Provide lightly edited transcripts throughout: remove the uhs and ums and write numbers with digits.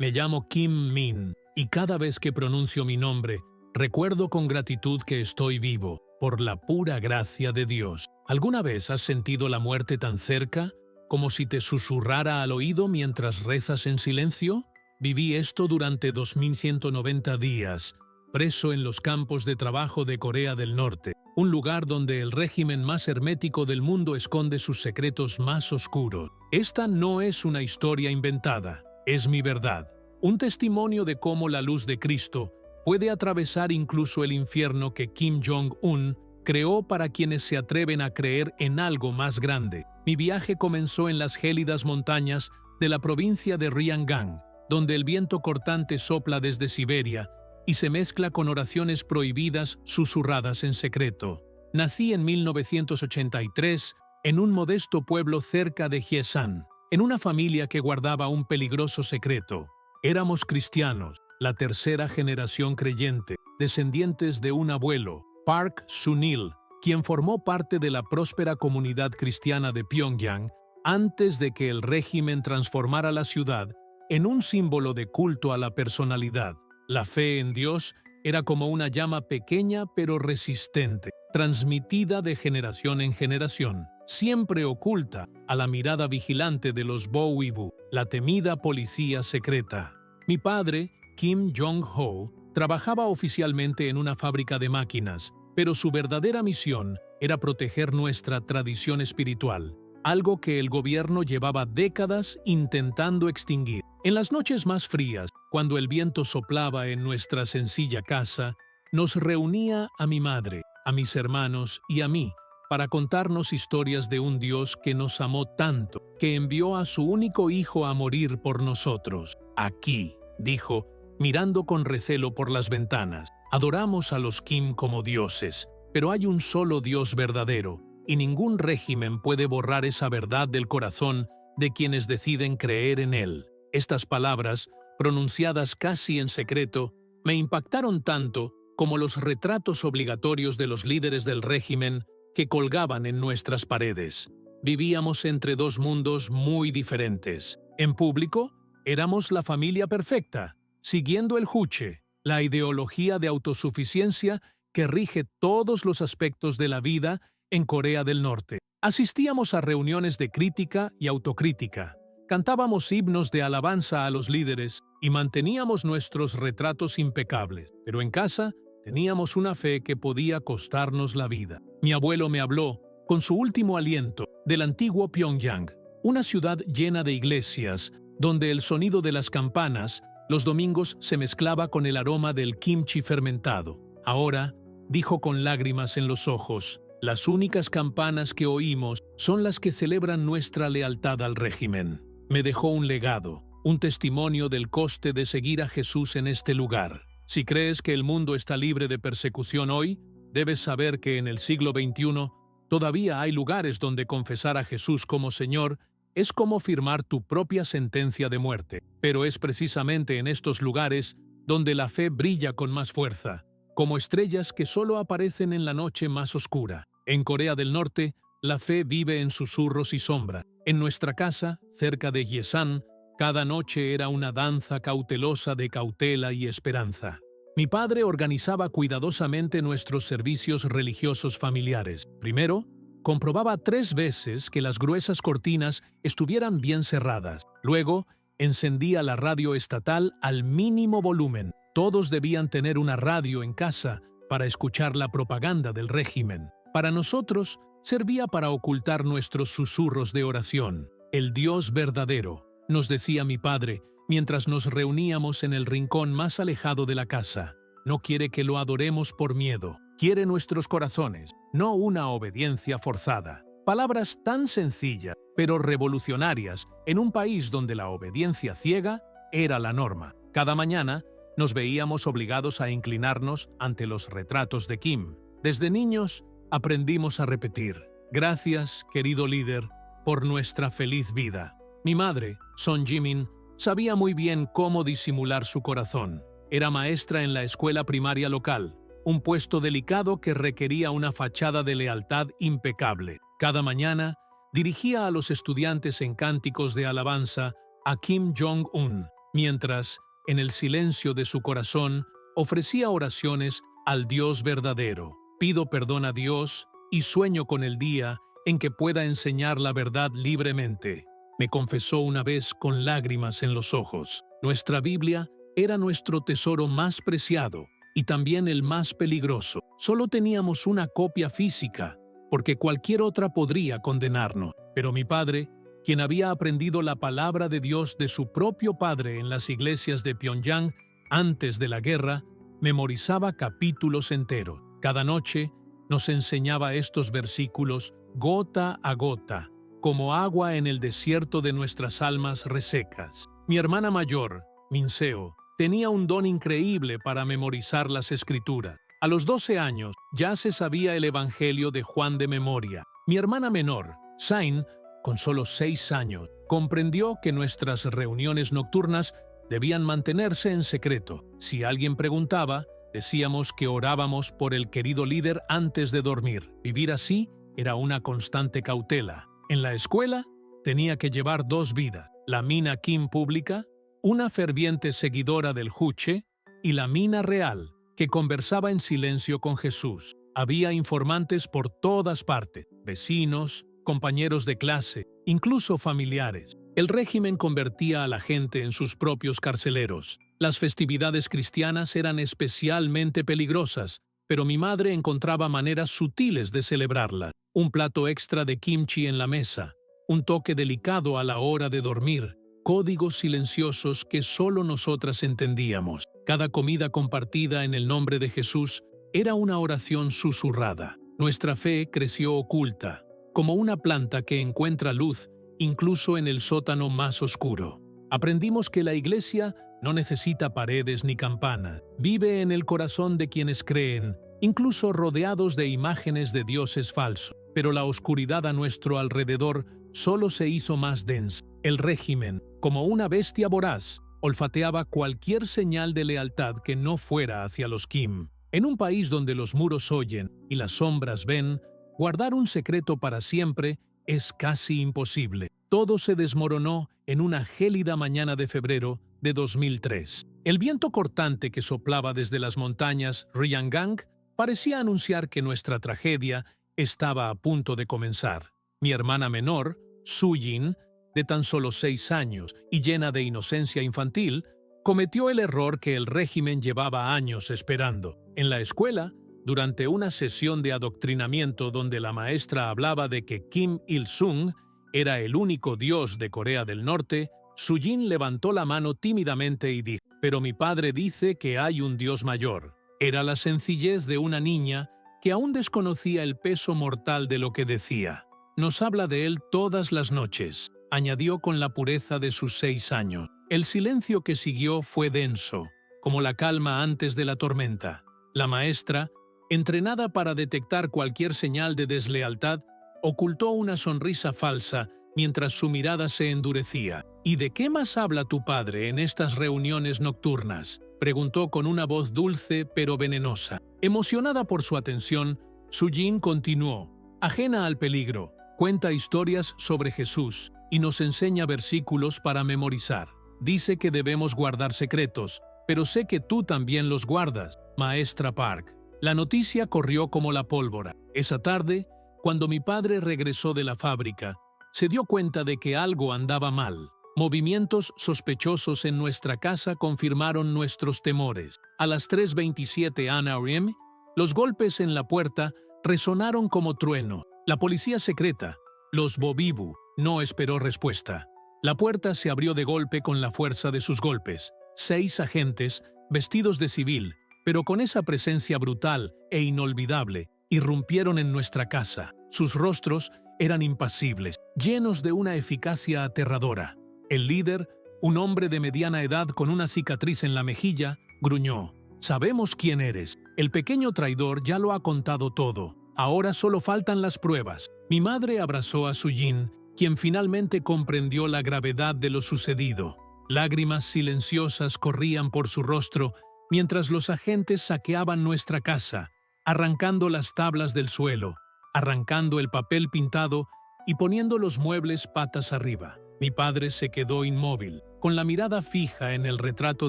Me llamo Kim Min, y cada vez que pronuncio mi nombre, recuerdo con gratitud que estoy vivo, por la pura gracia de Dios. ¿Alguna vez has sentido la muerte tan cerca, como si te susurrara al oído mientras rezas en silencio? Viví esto durante 2190 días, preso en los campos de trabajo de Corea del Norte, un lugar donde el régimen más hermético del mundo esconde sus secretos más oscuros. Esta no es una historia inventada, es mi verdad, un testimonio de cómo la luz de Cristo puede atravesar incluso el infierno que Kim Jong-un creó para quienes se atreven a creer en algo más grande. Mi viaje comenzó en las gélidas montañas de la provincia de Ryanggang, donde el viento cortante sopla desde Siberia y se mezcla con oraciones prohibidas susurradas en secreto. Nací en 1983 en un modesto pueblo cerca de Hyesan, en una familia que guardaba un peligroso secreto. Éramos cristianos, la tercera generación creyente, descendientes de un abuelo, Park Sun-il, quien formó parte de la próspera comunidad cristiana de Pyongyang antes de que el régimen transformara la ciudad en un símbolo de culto a la personalidad. La fe en Dios era como una llama pequeña pero resistente, transmitida de generación en generación, siempre oculta a la mirada vigilante de los Bowibu, la temida policía secreta. Mi padre, Kim Jong-ho, trabajaba oficialmente en una fábrica de máquinas, pero su verdadera misión era proteger nuestra tradición espiritual, algo que el gobierno llevaba décadas intentando extinguir. En las noches más frías, cuando el viento soplaba en nuestra sencilla casa, nos reunía a mi madre, a mis hermanos y a mí para contarnos historias de un Dios que nos amó tanto, que envió a su único hijo a morir por nosotros. Aquí, dijo, mirando con recelo por las ventanas, adoramos a los Kim como dioses, pero hay un solo Dios verdadero, y ningún régimen puede borrar esa verdad del corazón de quienes deciden creer en él. Estas palabras, pronunciadas casi en secreto, me impactaron tanto como los retratos obligatorios de los líderes del régimen que colgaban en nuestras paredes. Vivíamos entre dos mundos muy diferentes. En público, éramos la familia perfecta, siguiendo el juche, la ideología de autosuficiencia que rige todos los aspectos de la vida en Corea del Norte. Asistíamos a reuniones de crítica y autocrítica, cantábamos himnos de alabanza a los líderes y manteníamos nuestros retratos impecables. Pero en casa teníamos una fe que podía costarnos la vida. Mi abuelo me habló, con su último aliento, del antiguo Pyongyang, una ciudad llena de iglesias, donde el sonido de las campanas los domingos se mezclaba con el aroma del kimchi fermentado. Ahora, dijo con lágrimas en los ojos, las únicas campanas que oímos son las que celebran nuestra lealtad al régimen. Me dejó un legado, un testimonio del coste de seguir a Jesús en este lugar. Si crees que el mundo está libre de persecución hoy, debes saber que en el siglo XXI todavía hay lugares donde confesar a Jesús como Señor es como firmar tu propia sentencia de muerte. Pero es precisamente en estos lugares donde la fe brilla con más fuerza, como estrellas que solo aparecen en la noche más oscura. En Corea del Norte, la fe vive en susurros y sombra. En nuestra casa, cerca de Hyesan, cada noche era una danza cautelosa de cautela y esperanza. Mi padre organizaba cuidadosamente nuestros servicios religiosos familiares. Primero, comprobaba 3 veces que las gruesas cortinas estuvieran bien cerradas. Luego, encendía la radio estatal al mínimo volumen. Todos debían tener una radio en casa para escuchar la propaganda del régimen. Para nosotros, servía para ocultar nuestros susurros de oración. El Dios verdadero, nos decía mi padre, mientras nos reuníamos en el rincón más alejado de la casa. No quiere que lo adoremos por miedo. Quiere nuestros corazones, no una obediencia forzada. Palabras tan sencillas, pero revolucionarias, en un país donde la obediencia ciega era la norma. Cada mañana nos veíamos obligados a inclinarnos ante los retratos de Kim. Desde niños aprendimos a repetir: gracias, querido líder, por nuestra feliz vida. Mi madre, Son Jimin, sabía muy bien cómo disimular su corazón. Era maestra en la escuela primaria local, un puesto delicado que requería una fachada de lealtad impecable. Cada mañana, dirigía a los estudiantes en cánticos de alabanza a Kim Jong-un, mientras, en el silencio de su corazón, ofrecía oraciones al Dios verdadero. Pido perdón a Dios y sueño con el día en que pueda enseñar la verdad libremente. Me confesó una vez con lágrimas en los ojos. Nuestra Biblia era nuestro tesoro más preciado y también el más peligroso. Solo teníamos una copia física, porque cualquier otra podría condenarnos. Pero mi padre, quien había aprendido la palabra de Dios de su propio padre en las iglesias de Pyongyang antes de la guerra, memorizaba capítulos enteros. Cada noche nos enseñaba estos versículos gota a gota, como agua en el desierto de nuestras almas resecas. Mi hermana mayor, Minseo, tenía un don increíble para memorizar las escrituras. A los 12 años ya se sabía el Evangelio de Juan de memoria. Mi hermana menor, Sain, con solo 6 años, comprendió que nuestras reuniones nocturnas debían mantenerse en secreto. Si alguien preguntaba, decíamos que orábamos por el querido líder antes de dormir. Vivir así era una constante cautela. En la escuela tenía que llevar 2 vidas, la Mina Kim pública, una ferviente seguidora del Juche, y la Mina real, que conversaba en silencio con Jesús. Había informantes por todas partes, vecinos, compañeros de clase, incluso familiares. El régimen convertía a la gente en sus propios carceleros. Las festividades cristianas eran especialmente peligrosas, pero mi madre encontraba maneras sutiles de celebrarlas. Un plato extra de kimchi en la mesa, un toque delicado a la hora de dormir, códigos silenciosos que solo nosotras entendíamos. Cada comida compartida en el nombre de Jesús era una oración susurrada. Nuestra fe creció oculta, como una planta que encuentra luz incluso en el sótano más oscuro. Aprendimos que la iglesia no necesita paredes ni campanas. Vive en el corazón de quienes creen, incluso rodeados de imágenes de dioses falsos. Pero la oscuridad a nuestro alrededor solo se hizo más densa. El régimen, como una bestia voraz, olfateaba cualquier señal de lealtad que no fuera hacia los Kim. En un país donde los muros oyen y las sombras ven, guardar un secreto para siempre es casi imposible. Todo se desmoronó en una gélida mañana de febrero de 2003. El viento cortante que soplaba desde las montañas Ryanggang parecía anunciar que nuestra tragedia estaba a punto de comenzar. Mi hermana menor, Su-jin, de tan solo 6 años y llena de inocencia infantil, cometió el error que el régimen llevaba años esperando. En la escuela, durante una sesión de adoctrinamiento donde la maestra hablaba de que Kim Il-sung era el único dios de Corea del Norte, Su-jin levantó la mano tímidamente y dijo: «Pero mi padre dice que hay un dios mayor». Era la sencillez de una niña que aún desconocía el peso mortal de lo que decía. «Nos habla de él todas las noches», añadió con la pureza de sus 6 años. El silencio que siguió fue denso, como la calma antes de la tormenta. La maestra, entrenada para detectar cualquier señal de deslealtad, ocultó una sonrisa falsa mientras su mirada se endurecía. «¿Y de qué más habla tu padre en estas reuniones nocturnas?», preguntó con una voz dulce pero venenosa. Emocionada por su atención, Su-jin continuó: «Ajena al peligro, cuenta historias sobre Jesús y nos enseña versículos para memorizar. Dice que debemos guardar secretos, pero sé que tú también los guardas, maestra Park». La noticia corrió como la pólvora. Esa tarde, cuando mi padre regresó de la fábrica, se dio cuenta de que algo andaba mal. Movimientos sospechosos en nuestra casa confirmaron nuestros temores. A las 3:27 AM, los golpes en la puerta resonaron como trueno. La policía secreta, los Bobibu, no esperó respuesta. La puerta se abrió de golpe con la fuerza de sus golpes. 6 agentes, vestidos de civil, pero con esa presencia brutal e inolvidable, irrumpieron en nuestra casa. Sus rostros eran impasibles, llenos de una eficacia aterradora. El líder, un hombre de mediana edad con una cicatriz en la mejilla, gruñó: «Sabemos quién eres. El pequeño traidor ya lo ha contado todo. Ahora solo faltan las pruebas». Mi madre abrazó a Su-jin, quien finalmente comprendió la gravedad de lo sucedido. Lágrimas silenciosas corrían por su rostro mientras los agentes saqueaban nuestra casa, arrancando las tablas del suelo, arrancando el papel pintado y poniendo los muebles patas arriba. Mi padre se quedó inmóvil. con la mirada fija en el retrato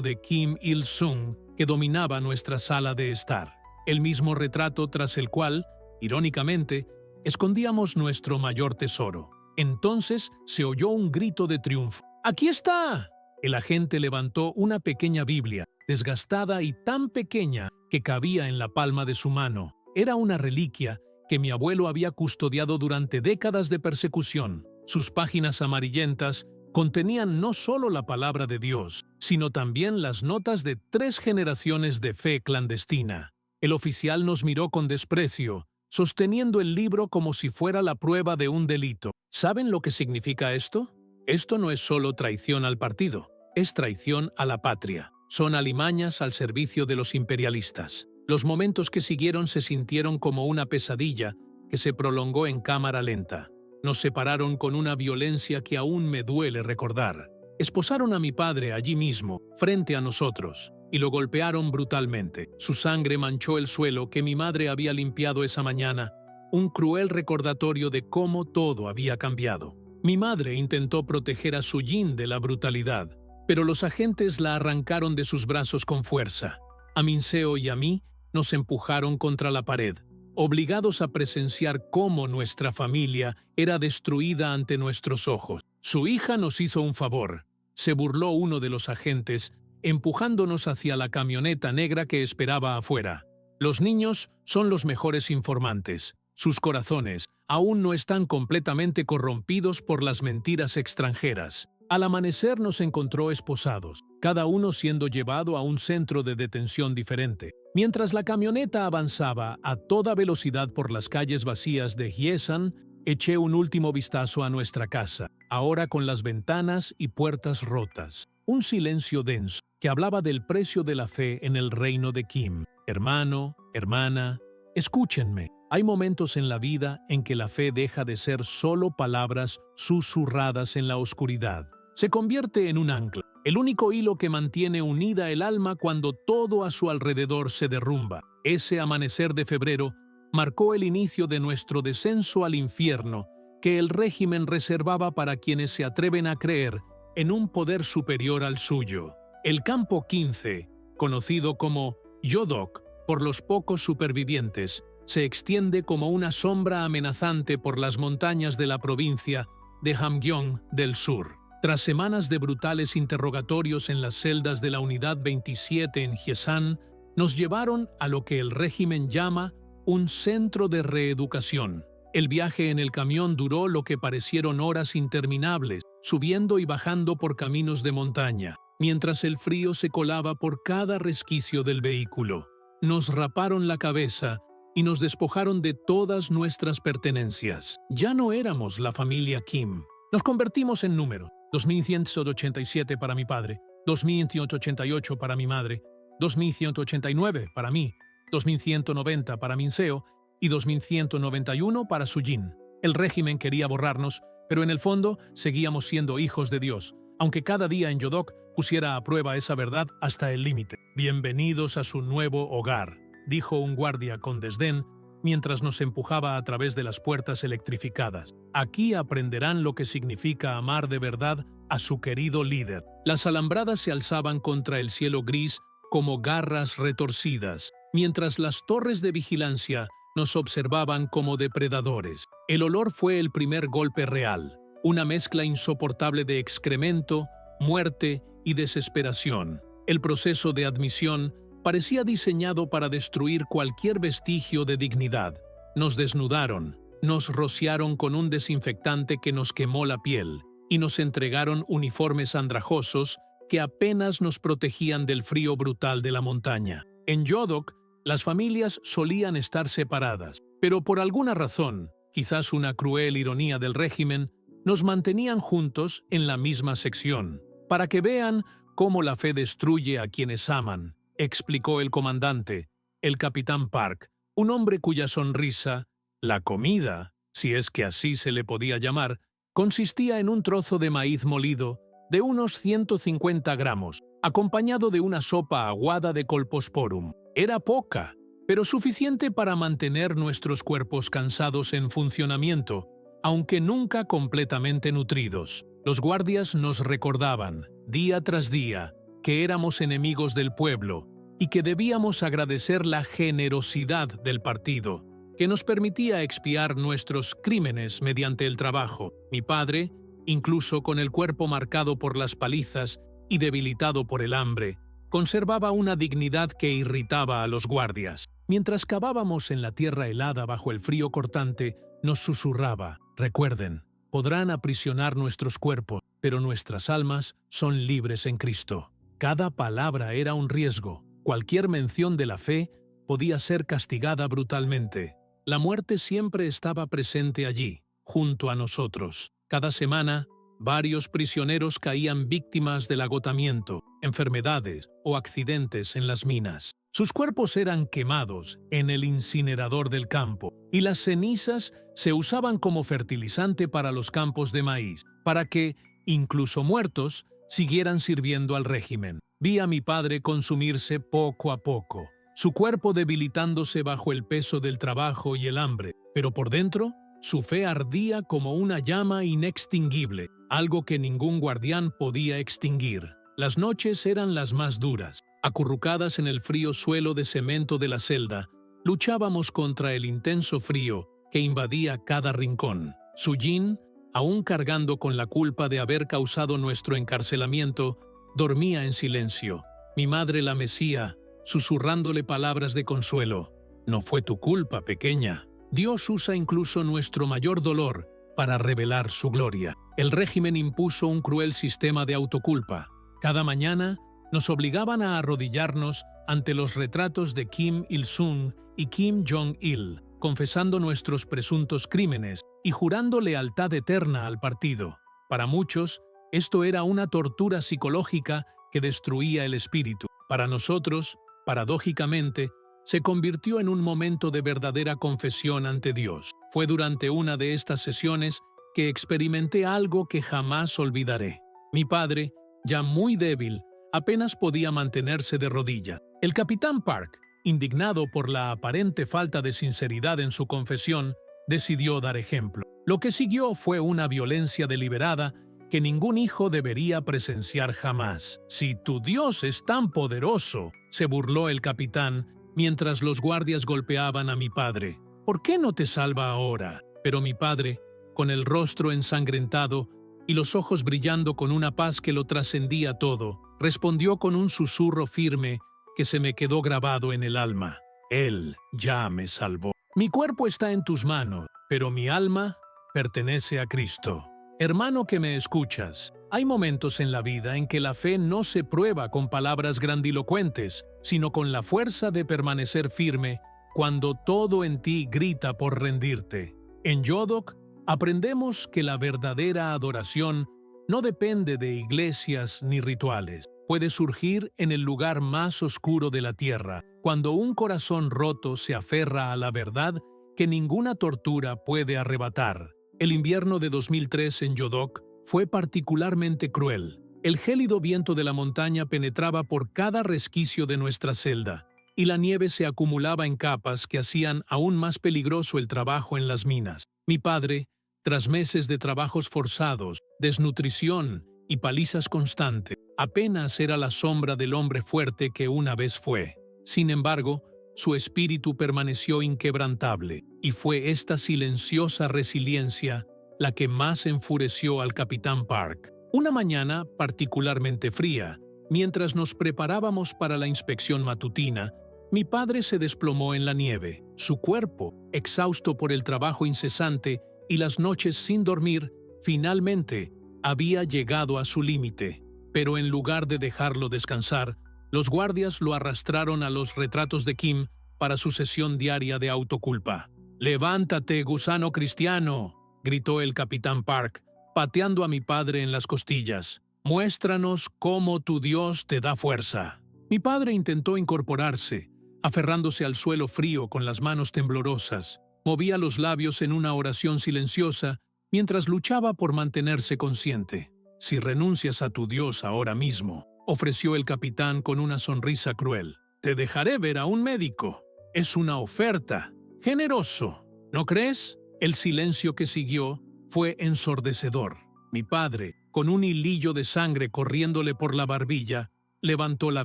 de Kim Il-sung que dominaba nuestra sala de estar. El mismo retrato tras el cual, irónicamente, escondíamos nuestro mayor tesoro. Entonces se oyó un grito de triunfo. ¡Aquí está! El agente levantó una pequeña Biblia, desgastada y tan pequeña que cabía en la palma de su mano. Era una reliquia que mi abuelo había custodiado durante décadas de persecución. Sus páginas amarillentas contenían no solo la palabra de Dios, sino también las notas de 3 generaciones de fe clandestina. El oficial nos miró con desprecio, sosteniendo el libro como si fuera la prueba de un delito. ¿Saben lo que significa esto? Esto no es solo traición al partido, es traición a la patria. Son alimañas al servicio de los imperialistas. Los momentos que siguieron se sintieron como una pesadilla que se prolongó en cámara lenta. Nos separaron con una violencia que aún me duele recordar. Esposaron a mi padre allí mismo, frente a nosotros, y lo golpearon brutalmente. Su sangre manchó el suelo que mi madre había limpiado esa mañana, un cruel recordatorio de cómo todo había cambiado. Mi madre intentó proteger a Su Jin de la brutalidad, pero los agentes la arrancaron de sus brazos con fuerza. A Minseo y a mí nos empujaron contra la pared, obligados a presenciar cómo nuestra familia era destruida ante nuestros ojos. Su hija nos hizo un favor. Se burló uno de los agentes, empujándonos hacia la camioneta negra que esperaba afuera. Los niños son los mejores informantes. Sus corazones aún no están completamente corrompidos por las mentiras extranjeras. Al amanecer nos encontró esposados, cada uno siendo llevado a un centro de detención diferente. Mientras la camioneta avanzaba a toda velocidad por las calles vacías de Hyesan, eché un último vistazo a nuestra casa, ahora con las ventanas y puertas rotas. Un silencio denso que hablaba del precio de la fe en el reino de Kim. Hermano, hermana, escúchenme. Hay momentos en la vida en que la fe deja de ser solo palabras susurradas en la oscuridad. Se convierte en un ancla, el único hilo que mantiene unida el alma cuando todo a su alrededor se derrumba. Ese amanecer de febrero marcó el inicio de nuestro descenso al infierno que el régimen reservaba para quienes se atreven a creer en un poder superior al suyo. El campo 15, conocido como Yodok por los pocos supervivientes, se extiende como una sombra amenazante por las montañas de la provincia de Hamgyong del sur. Tras semanas de brutales interrogatorios en las celdas de la Unidad 27 en Hyesan, nos llevaron a lo que el régimen llama un centro de reeducación. El viaje en el camión duró lo que parecieron horas interminables, subiendo y bajando por caminos de montaña, mientras el frío se colaba por cada resquicio del vehículo. Nos raparon la cabeza y nos despojaron de todas nuestras pertenencias. Ya no éramos la familia Kim. Nos convertimos en números. 2.187 para mi padre, 2.188 para mi madre, 2.189 para mí, 2.190 para Minseo y 2.191 para Su Jin. El régimen quería borrarnos, pero en el fondo seguíamos siendo hijos de Dios, aunque cada día en Yodok pusiera a prueba esa verdad hasta el límite. Bienvenidos a su nuevo hogar, dijo un guardia con desdén mientras nos empujaba a través de las puertas electrificadas. Aquí aprenderán lo que significa amar de verdad a su querido líder. Las alambradas se alzaban contra el cielo gris como garras retorcidas, mientras las torres de vigilancia nos observaban como depredadores. El olor fue el primer golpe real, una mezcla insoportable de excremento, muerte y desesperación. El proceso de admisión parecía diseñado para destruir cualquier vestigio de dignidad. Nos desnudaron, nos rociaron con un desinfectante que nos quemó la piel y nos entregaron uniformes andrajosos que apenas nos protegían del frío brutal de la montaña. En Yodok, las familias solían estar separadas, pero por alguna razón, quizás una cruel ironía del régimen, nos mantenían juntos en la misma sección, para que vean cómo la fe destruye a quienes aman, explicó el comandante, el capitán Park, un hombre cuya sonrisa, la comida, si es que así se le podía llamar, consistía en un trozo de maíz molido de unos 150 gramos, acompañado de una sopa aguada de colposporum. Era poca, pero suficiente para mantener nuestros cuerpos cansados en funcionamiento, aunque nunca completamente nutridos. Los guardias nos recordaban, día tras día, que éramos enemigos del pueblo y que debíamos agradecer la generosidad del partido, que nos permitía expiar nuestros crímenes mediante el trabajo. Mi padre, incluso con el cuerpo marcado por las palizas y debilitado por el hambre, conservaba una dignidad que irritaba a los guardias. Mientras cavábamos en la tierra helada bajo el frío cortante, nos susurraba: recuerden, podrán aprisionar nuestros cuerpos, pero nuestras almas son libres en Cristo. Cada palabra era un riesgo. Cualquier mención de la fe podía ser castigada brutalmente. La muerte siempre estaba presente allí, junto a nosotros. Cada semana, varios prisioneros caían víctimas del agotamiento, enfermedades o accidentes en las minas. Sus cuerpos eran quemados en el incinerador del campo y las cenizas se usaban como fertilizante para los campos de maíz, para que, incluso muertos, siguieran sirviendo al régimen. Vi a mi padre consumirse poco a poco, su cuerpo debilitándose bajo el peso del trabajo y el hambre, pero por dentro, su fe ardía como una llama inextinguible, algo que ningún guardián podía extinguir. Las noches eran las más duras. Acurrucadas en el frío suelo de cemento de la celda, luchábamos contra el intenso frío que invadía cada rincón. Sujin, aún cargando con la culpa de haber causado nuestro encarcelamiento, dormía en silencio. Mi madre la mecía, susurrándole palabras de consuelo. No fue tu culpa, pequeña. Dios usa incluso nuestro mayor dolor para revelar su gloria. El régimen impuso un cruel sistema de autoculpa. Cada mañana nos obligaban a arrodillarnos ante los retratos de Kim Il-sung y Kim Jong-il, confesando nuestros presuntos crímenes y jurando lealtad eterna al partido. Para muchos, esto era una tortura psicológica que destruía el espíritu. Para nosotros, paradójicamente, se convirtió en un momento de verdadera confesión ante Dios. Fue durante una de estas sesiones que experimenté algo que jamás olvidaré. Mi padre, ya muy débil, apenas podía mantenerse de rodillas. El capitán Park, indignado por la aparente falta de sinceridad en su confesión, decidió dar ejemplo. Lo que siguió fue una violencia deliberada que ningún hijo debería presenciar jamás. «Si tu Dios es tan poderoso», se burló el capitán mientras los guardias golpeaban a mi padre, «¿por qué no te salva ahora?» Pero mi padre, con el rostro ensangrentado y los ojos brillando con una paz que lo trascendía todo, respondió con un susurro firme que se me quedó grabado en el alma: «Él ya me salvó. Mi cuerpo está en tus manos, pero mi alma pertenece a Cristo». Hermano que me escuchas, hay momentos en la vida en que la fe no se prueba con palabras grandilocuentes, sino con la fuerza de permanecer firme cuando todo en ti grita por rendirte. En Yodok aprendemos que la verdadera adoración no depende de iglesias ni rituales. Puede surgir en el lugar más oscuro de la tierra, cuando un corazón roto se aferra a la verdad que ninguna tortura puede arrebatar. El invierno de 2003 en Yodok fue particularmente cruel. El gélido viento de la montaña penetraba por cada resquicio de nuestra celda, y la nieve se acumulaba en capas que hacían aún más peligroso el trabajo en las minas. Mi padre, tras meses de trabajos forzados, desnutrición y palizas constantes, apenas era la sombra del hombre fuerte que una vez fue. Sin embargo, su espíritu permaneció inquebrantable, y fue esta silenciosa resiliencia la que más enfureció al capitán Park. Una mañana particularmente fría, mientras nos preparábamos para la inspección matutina, mi padre se desplomó en la nieve. Su cuerpo, exhausto por el trabajo incesante y las noches sin dormir, finalmente había llegado a su límite. Pero en lugar de dejarlo descansar, los guardias lo arrastraron a los retratos de Kim para su sesión diaria de autoculpa. «¡Levántate, gusano cristiano!», gritó el capitán Park, pateando a mi padre en las costillas. «Muéstranos cómo tu Dios te da fuerza». Mi padre intentó incorporarse, aferrándose al suelo frío con las manos temblorosas. Movía los labios en una oración silenciosa mientras luchaba por mantenerse consciente. «Si renuncias a tu Dios ahora mismo», ofreció el capitán con una sonrisa cruel, «te dejaré ver a un médico. Es una oferta. Generoso, ¿no crees?». El silencio que siguió fue ensordecedor. Mi padre, con un hilillo de sangre corriéndole por la barbilla, levantó la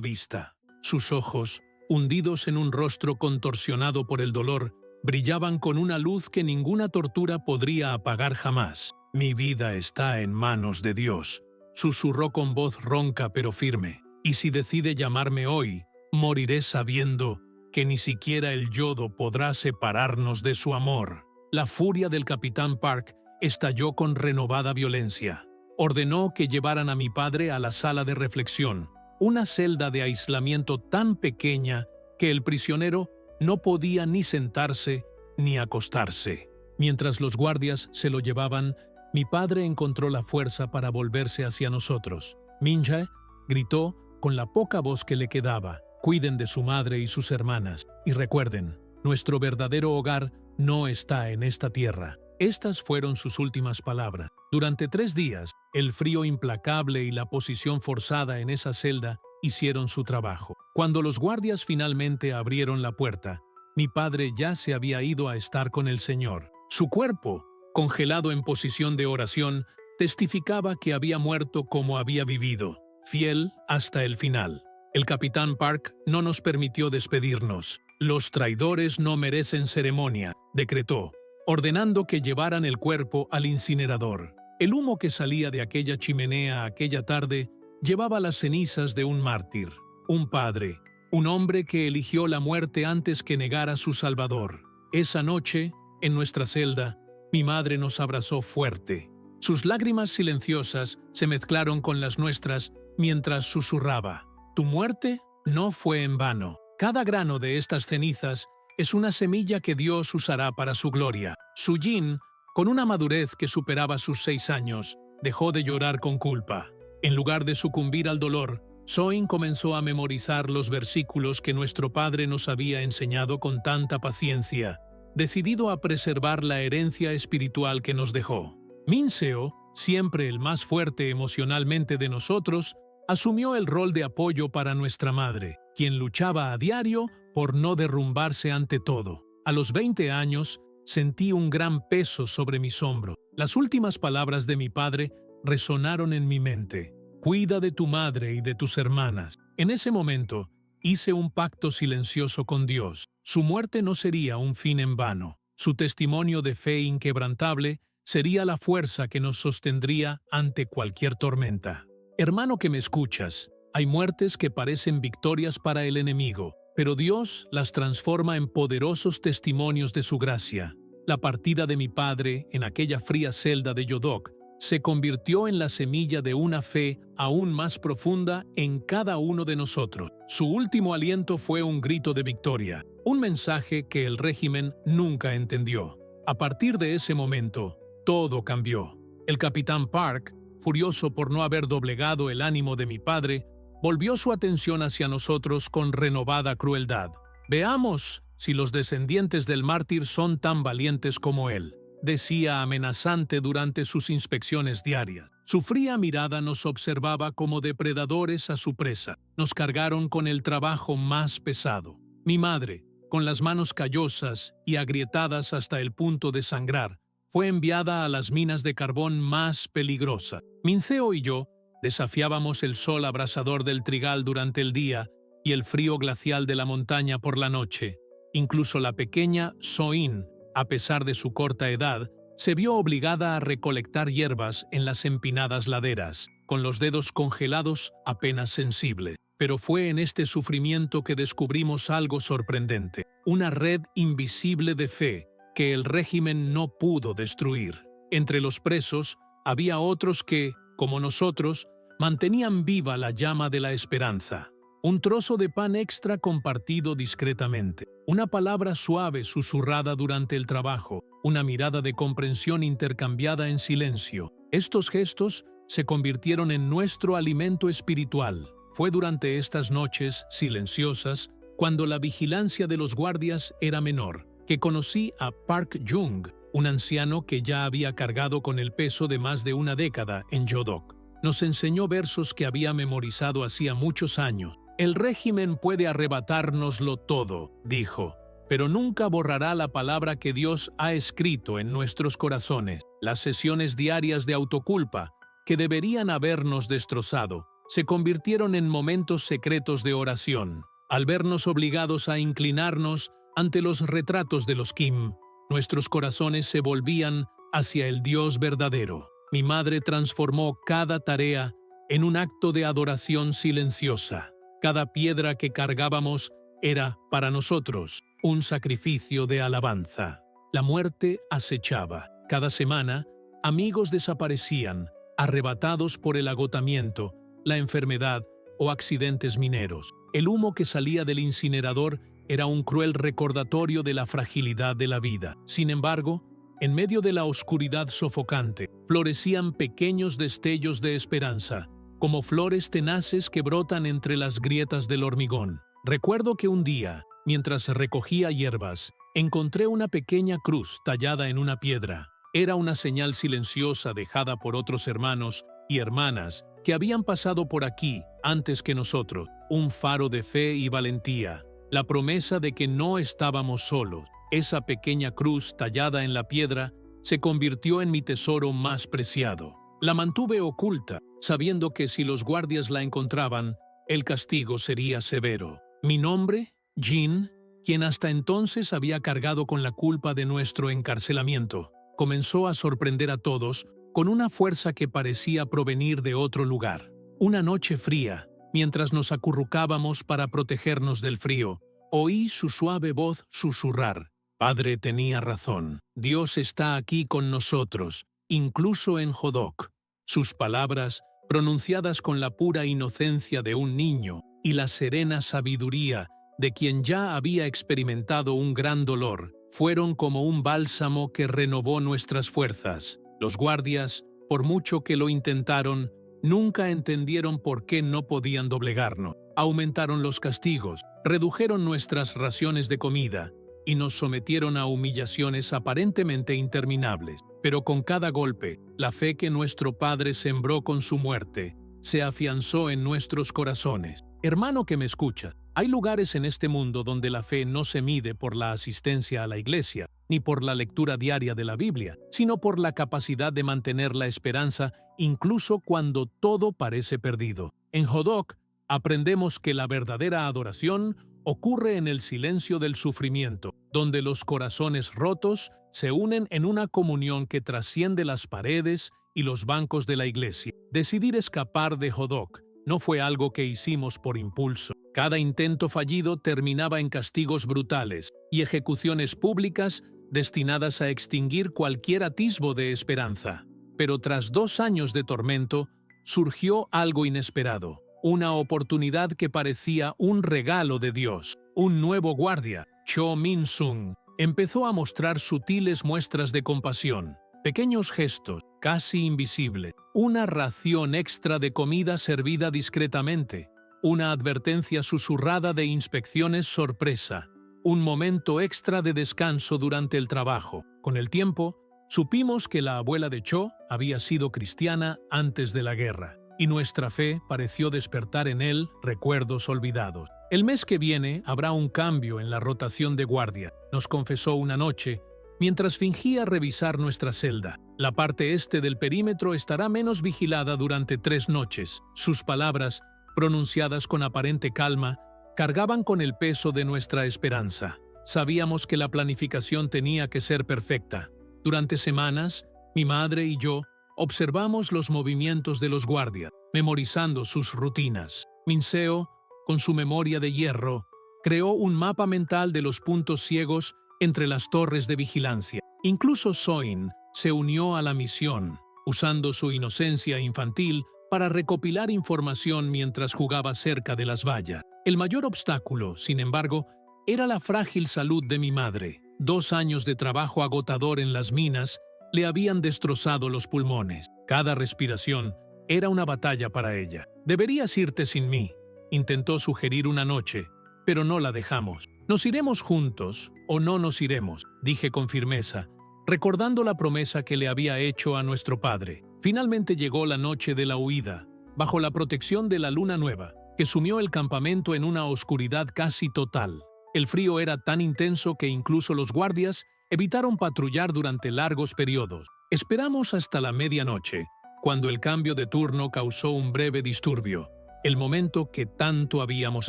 vista. Sus ojos, hundidos en un rostro contorsionado por el dolor, brillaban con una luz que ninguna tortura podría apagar jamás. «Mi vida está en manos de Dios», susurró con voz ronca pero firme. «Y si decide llamarme hoy, moriré sabiendo que ni siquiera el yodo podrá separarnos de su amor». La furia del capitán Park estalló con renovada violencia. Ordenó que llevaran a mi padre a la sala de reflexión, una celda de aislamiento tan pequeña que el prisionero no podía ni sentarse ni acostarse. Mientras los guardias se lo llevaban, mi padre encontró la fuerza para volverse hacia nosotros. «Minjae», gritó con la poca voz que le quedaba, «cuiden de su madre y sus hermanas. Y recuerden, nuestro verdadero hogar no está en esta tierra». Estas fueron sus últimas palabras. Durante 3 días, el frío implacable y la posición forzada en esa celda hicieron su trabajo. Cuando los guardias finalmente abrieron la puerta, mi padre ya se había ido a estar con el Señor. Su cuerpo, congelado en posición de oración, testificaba que había muerto como había vivido, fiel hasta el final. El capitán Park no nos permitió despedirnos. «Los traidores no merecen ceremonia», decretó, ordenando que llevaran el cuerpo al incinerador. El humo que salía de aquella chimenea aquella tarde llevaba las cenizas de un mártir, un padre, un hombre que eligió la muerte antes que negar a su Salvador. Esa noche, en nuestra celda, mi madre nos abrazó fuerte. Sus lágrimas silenciosas se mezclaron con las nuestras mientras susurraba: «Tu muerte no fue en vano. Cada grano de estas cenizas es una semilla que Dios usará para su gloria». Su Jin, con una madurez que superaba sus 6 años, dejó de llorar con culpa. En lugar de sucumbir al dolor, Soin comenzó a memorizar los versículos que nuestro padre nos había enseñado con tanta paciencia, decidido a preservar la herencia espiritual que nos dejó. Minseo, siempre el más fuerte emocionalmente de nosotros, asumió el rol de apoyo para nuestra madre, quien luchaba a diario por no derrumbarse ante todo. A los 20 años, sentí un gran peso sobre mis hombros. Las últimas palabras de mi padre resonaron en mi mente: «Cuida de tu madre y de tus hermanas». En ese momento, hice un pacto silencioso con Dios. Su muerte no sería un fin en vano. Su testimonio de fe inquebrantable sería la fuerza que nos sostendría ante cualquier tormenta. Hermano que me escuchas, hay muertes que parecen victorias para el enemigo, pero Dios las transforma en poderosos testimonios de su gracia. La partida de mi padre en aquella fría celda de Yodok se convirtió en la semilla de una fe aún más profunda en cada uno de nosotros. Su último aliento fue un grito de victoria, un mensaje que el régimen nunca entendió. A partir de ese momento, todo cambió. El capitán Park, furioso por no haber doblegado el ánimo de mi padre, volvió su atención hacia nosotros con renovada crueldad. «Veamos si los descendientes del mártir son tan valientes como él», decía amenazante durante sus inspecciones diarias. Su fría mirada nos observaba como depredadores a su presa. Nos cargaron con el trabajo más pesado. Mi madre, con las manos callosas y agrietadas hasta el punto de sangrar, fue enviada a las minas de carbón más peligrosas. Minseo y yo desafiábamos el sol abrasador del trigal durante el día y el frío glacial de la montaña por la noche. Incluso la pequeña Soin, a pesar de su corta edad, se vio obligada a recolectar hierbas en las empinadas laderas, con los dedos congelados apenas sensibles. Pero fue en este sufrimiento que descubrimos algo sorprendente: una red invisible de fe que el régimen no pudo destruir. Entre los presos había otros que, como nosotros, mantenían viva la llama de la esperanza. Un trozo de pan extra compartido discretamente, una palabra suave susurrada durante el trabajo, una mirada de comprensión intercambiada en silencio. Estos gestos se convirtieron en nuestro alimento espiritual. Fue durante estas noches silenciosas, cuando la vigilancia de los guardias era menor, que conocí a Park Jung, un anciano que ya había cargado con el peso de más de una década en Yodok. Nos enseñó versos que había memorizado hacía muchos años. «El régimen puede arrebatárnoslo todo», dijo, «pero nunca borrará la palabra que Dios ha escrito en nuestros corazones». Las sesiones diarias de autoculpa, que deberían habernos destrozado, se convirtieron en momentos secretos de oración. Al vernos obligados a inclinarnos ante los retratos de los Kim, nuestros corazones se volvían hacia el Dios verdadero. Mi madre transformó cada tarea en un acto de adoración silenciosa. Cada piedra que cargábamos era, para nosotros, un sacrificio de alabanza. La muerte acechaba. Cada semana, amigos desaparecían, arrebatados por el agotamiento, la enfermedad o accidentes mineros. El humo que salía del incinerador era un cruel recordatorio de la fragilidad de la vida. Sin embargo, en medio de la oscuridad sofocante, florecían pequeños destellos de esperanza, como flores tenaces que brotan entre las grietas del hormigón. Recuerdo que un día, mientras recogía hierbas, encontré una pequeña cruz tallada en una piedra. Era una señal silenciosa dejada por otros hermanos y hermanas que habían pasado por aquí antes que nosotros, un faro de fe y valentía, la promesa de que no estábamos solos. Esa pequeña cruz tallada en la piedra se convirtió en mi tesoro más preciado. La mantuve oculta, sabiendo que si los guardias la encontraban, el castigo sería severo. Mi nombre, Jin, quien hasta entonces había cargado con la culpa de nuestro encarcelamiento, comenzó a sorprender a todos con una fuerza que parecía provenir de otro lugar. Una noche fría, mientras nos acurrucábamos para protegernos del frío, oí su suave voz susurrar: «Padre tenía razón. Dios está aquí con nosotros, incluso en Hodok». Sus palabras, pronunciadas con la pura inocencia de un niño y la serena sabiduría de quien ya había experimentado un gran dolor, fueron como un bálsamo que renovó nuestras fuerzas. Los guardias, por mucho que lo intentaron, nunca entendieron por qué no podían doblegarnos. Aumentaron los castigos, redujeron nuestras raciones de comida y nos sometieron a humillaciones aparentemente interminables. Pero con cada golpe, la fe que nuestro Padre sembró con su muerte se afianzó en nuestros corazones. Hermano que me escucha, hay lugares en este mundo donde la fe no se mide por la asistencia a la iglesia, ni por la lectura diaria de la Biblia, sino por la capacidad de mantener la esperanza incluso cuando todo parece perdido. En Hodok, aprendemos que la verdadera adoración ocurre en el silencio del sufrimiento, donde los corazones rotos se unen en una comunión que trasciende las paredes y los bancos de la iglesia. Decidir escapar de Hodok no fue algo que hicimos por impulso. Cada intento fallido terminaba en castigos brutales y ejecuciones públicas destinadas a extinguir cualquier atisbo de esperanza. Pero tras 2 años de tormento, surgió algo inesperado. Una oportunidad que parecía un regalo de Dios. Un nuevo guardia, Cho Min-sung, empezó a mostrar sutiles muestras de compasión. Pequeños gestos, casi invisibles. Una ración extra de comida servida discretamente. Una advertencia susurrada de inspecciones sorpresa. Un momento extra de descanso durante el trabajo. Con el tiempo, supimos que la abuela de Cho había sido cristiana antes de la guerra, y nuestra fe pareció despertar en él recuerdos olvidados. El mes que viene habrá un cambio en la rotación de guardia, nos confesó una noche, mientras fingía revisar nuestra celda. La parte este del perímetro estará menos vigilada durante 3 noches. Sus palabras, pronunciadas con aparente calma, cargaban con el peso de nuestra esperanza. Sabíamos que la planificación tenía que ser perfecta. Durante semanas, mi madre y yo observamos los movimientos de los guardias, memorizando sus rutinas. Minseo, con su memoria de hierro, creó un mapa mental de los puntos ciegos entre las torres de vigilancia. Incluso Soin se unió a la misión, usando su inocencia infantil para recopilar información mientras jugaba cerca de las vallas. El mayor obstáculo, sin embargo, era la frágil salud de mi madre. 2 años de trabajo agotador en las minas le habían destrozado los pulmones. Cada respiración era una batalla para ella. «Deberías irte sin mí», intentó sugerir una noche, pero no la dejamos. «Nos iremos juntos o no nos iremos», dije con firmeza, recordando la promesa que le había hecho a nuestro padre. Finalmente llegó la noche de la huida, bajo la protección de la luna nueva, que sumió el campamento en una oscuridad casi total. El frío era tan intenso que incluso los guardias evitaron patrullar durante largos periodos. Esperamos hasta la medianoche, cuando el cambio de turno causó un breve disturbio, el momento que tanto habíamos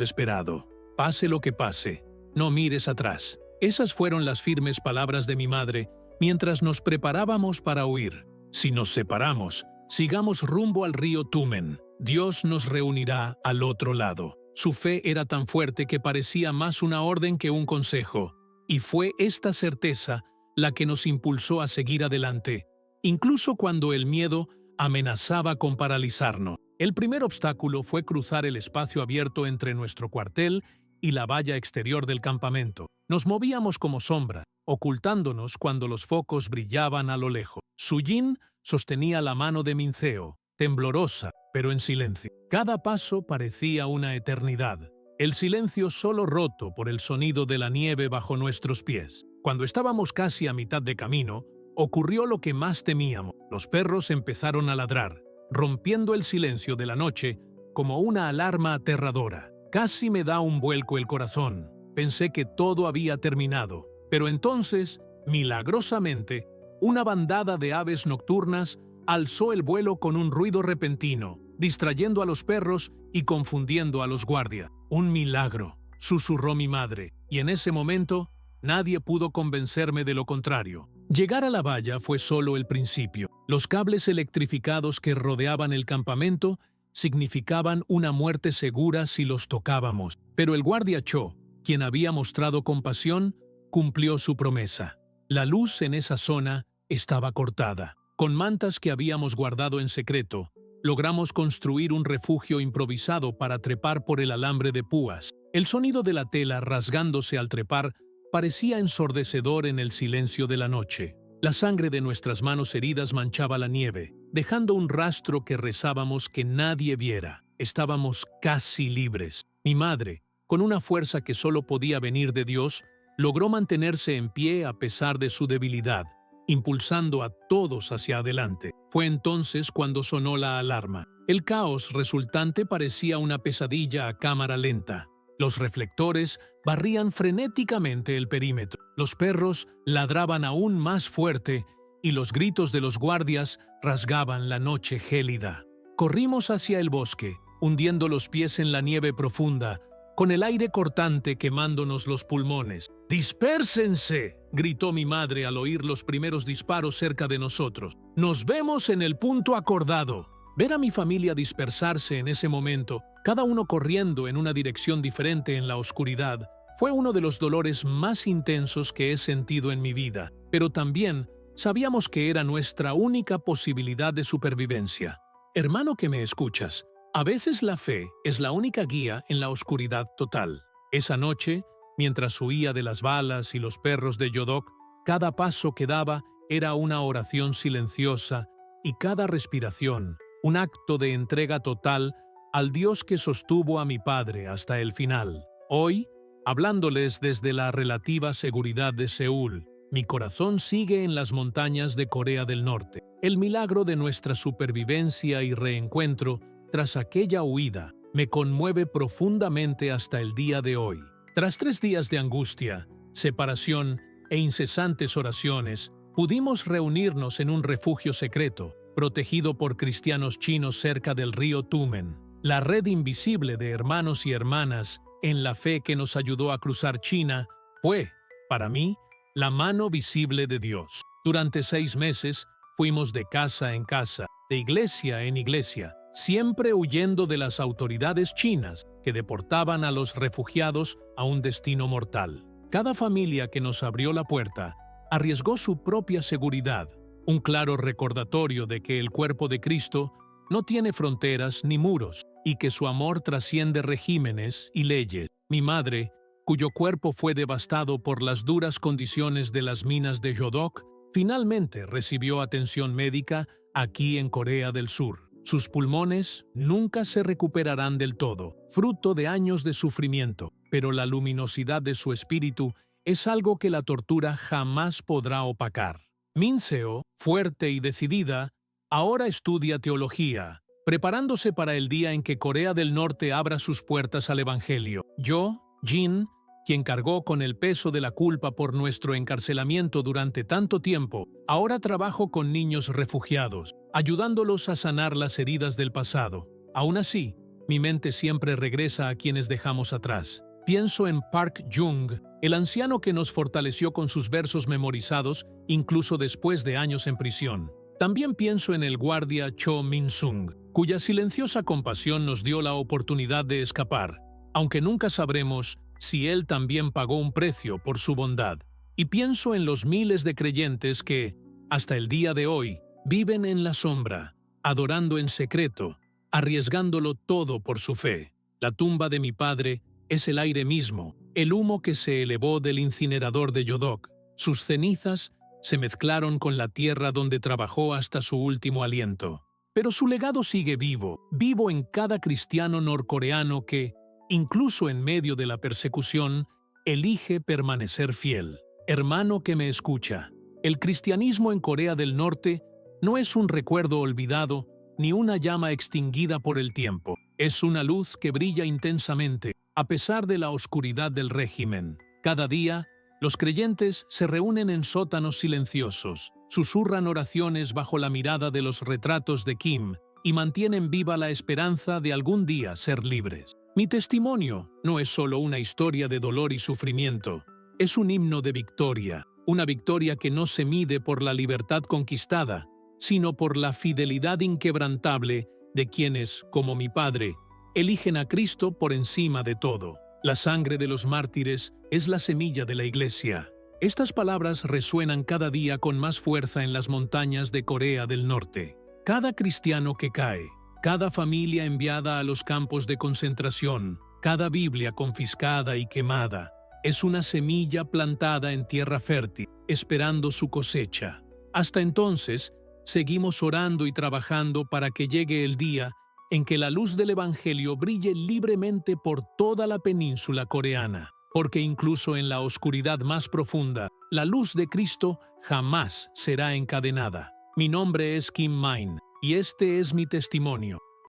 esperado. Pase lo que pase, no mires atrás. Esas fueron las firmes palabras de mi madre mientras nos preparábamos para huir. Si nos separamos, sigamos rumbo al río Tumen. Dios nos reunirá al otro lado. Su fe era tan fuerte que parecía más una orden que un consejo, y fue esta certeza la que nos impulsó a seguir adelante, incluso cuando el miedo amenazaba con paralizarnos. El primer obstáculo fue cruzar el espacio abierto entre nuestro cuartel y la valla exterior del campamento. Nos movíamos como sombra, ocultándonos cuando los focos brillaban a lo lejos. Sujin sostenía la mano de Minceo, temblorosa, pero en silencio. Cada paso parecía una eternidad, el silencio solo roto por el sonido de la nieve bajo nuestros pies. Cuando estábamos casi a mitad de camino, ocurrió lo que más temíamos. Los perros empezaron a ladrar, rompiendo el silencio de la noche como una alarma aterradora. Casi me da un vuelco el corazón. Pensé que todo había terminado, pero entonces, milagrosamente, una bandada de aves nocturnas alzó el vuelo con un ruido repentino, distrayendo a los perros y confundiendo a los guardias. «Un milagro», susurró mi madre, y en ese momento nadie pudo convencerme de lo contrario. Llegar a la valla fue solo el principio. Los cables electrificados que rodeaban el campamento significaban una muerte segura si los tocábamos. Pero el guardia Cho, quien había mostrado compasión, cumplió su promesa. La luz en esa zona estaba cortada. Con mantas que habíamos guardado en secreto, logramos construir un refugio improvisado para trepar por el alambre de púas. El sonido de la tela rasgándose al trepar parecía ensordecedor en el silencio de la noche. La sangre de nuestras manos heridas manchaba la nieve, dejando un rastro que rezábamos que nadie viera. Estábamos casi libres. Mi madre, con una fuerza que solo podía venir de Dios, logró mantenerse en pie a pesar de su debilidad, impulsando a todos hacia adelante. Fue entonces cuando sonó la alarma. El caos resultante parecía una pesadilla a cámara lenta. Los reflectores barrían frenéticamente el perímetro. Los perros ladraban aún más fuerte y los gritos de los guardias rasgaban la noche gélida. Corrimos hacia el bosque, hundiendo los pies en la nieve profunda, con el aire cortante quemándonos los pulmones. «¡Dispérsense!», gritó mi madre al oír los primeros disparos cerca de nosotros. «¡Nos vemos en el punto acordado!». Ver a mi familia dispersarse en ese momento, cada uno corriendo en una dirección diferente en la oscuridad, fue uno de los dolores más intensos que he sentido en mi vida, pero también sabíamos que era nuestra única posibilidad de supervivencia. Hermano que me escuchas, a veces la fe es la única guía en la oscuridad total. Esa noche, mientras huía de las balas y los perros de Yodok, cada paso que daba era una oración silenciosa y cada respiración, un acto de entrega total al Dios que sostuvo a mi padre hasta el final. Hoy, hablándoles desde la relativa seguridad de Seúl, mi corazón sigue en las montañas de Corea del Norte. El milagro de nuestra supervivencia y reencuentro tras aquella huida me conmueve profundamente hasta el día de hoy. Tras 3 días de angustia, separación e incesantes oraciones, pudimos reunirnos en un refugio secreto, protegido por cristianos chinos cerca del río Tumen. La red invisible de hermanos y hermanas en la fe que nos ayudó a cruzar China fue, para mí, la mano visible de Dios. Durante 6 meses fuimos de casa en casa, de iglesia en iglesia, siempre huyendo de las autoridades chinas que deportaban a los refugiados a un destino mortal. Cada familia que nos abrió la puerta arriesgó su propia seguridad, un claro recordatorio de que el cuerpo de Cristo no tiene fronteras ni muros y que su amor trasciende regímenes y leyes. Mi madre, cuyo cuerpo fue devastado por las duras condiciones de las minas de Yodok, finalmente recibió atención médica aquí en Corea del Sur. Sus pulmones nunca se recuperarán del todo, fruto de años de sufrimiento, pero la luminosidad de su espíritu es algo que la tortura jamás podrá opacar. Minceo, fuerte y decidida, ahora estudia teología, preparándose para el día en que Corea del Norte abra sus puertas al Evangelio. Yo, Jin, quien cargó con el peso de la culpa por nuestro encarcelamiento durante tanto tiempo, ahora trabajo con niños refugiados. ayudándolos a sanar las heridas del pasado. Aún así, mi mente siempre regresa a quienes dejamos atrás. Pienso en Park Jung, el anciano que nos fortaleció con sus versos memorizados, incluso después de años en prisión. También pienso en el guardia Cho Min-sung, cuya silenciosa compasión nos dio la oportunidad de escapar, aunque nunca sabremos si él también pagó un precio por su bondad. Y pienso en los miles de creyentes que, hasta el día de hoy, viven en la sombra, adorando en secreto, arriesgándolo todo por su fe. La tumba de mi padre es el aire mismo, el humo que se elevó del incinerador de Yodok. Sus cenizas se mezclaron con la tierra donde trabajó hasta su último aliento. Pero su legado sigue vivo, vivo en cada cristiano norcoreano que, incluso en medio de la persecución, elige permanecer fiel. Hermano que me escucha, el cristianismo en Corea del Norte no es un recuerdo olvidado ni una llama extinguida por el tiempo. Es una luz que brilla intensamente, a pesar de la oscuridad del régimen. Cada día, los creyentes se reúnen en sótanos silenciosos, susurran oraciones bajo la mirada de los retratos de Kim y mantienen viva la esperanza de algún día ser libres. Mi testimonio no es solo una historia de dolor y sufrimiento, es un himno de victoria, una victoria que no se mide por la libertad conquistada, sino por la fidelidad inquebrantable de quienes, como mi padre, eligen a Cristo por encima de todo. La sangre de los mártires es la semilla de la Iglesia. Estas palabras resuenan cada día con más fuerza en las montañas de Corea del Norte. Cada cristiano que cae, cada familia enviada a los campos de concentración, cada Biblia confiscada y quemada, es una semilla plantada en tierra fértil, esperando su cosecha. Hasta entonces, seguimos orando y trabajando para que llegue el día en que la luz del Evangelio brille libremente por toda la península coreana, porque incluso en la oscuridad más profunda, la luz de Cristo jamás será encadenada. Mi nombre es Kim Main, y este es mi testimonio.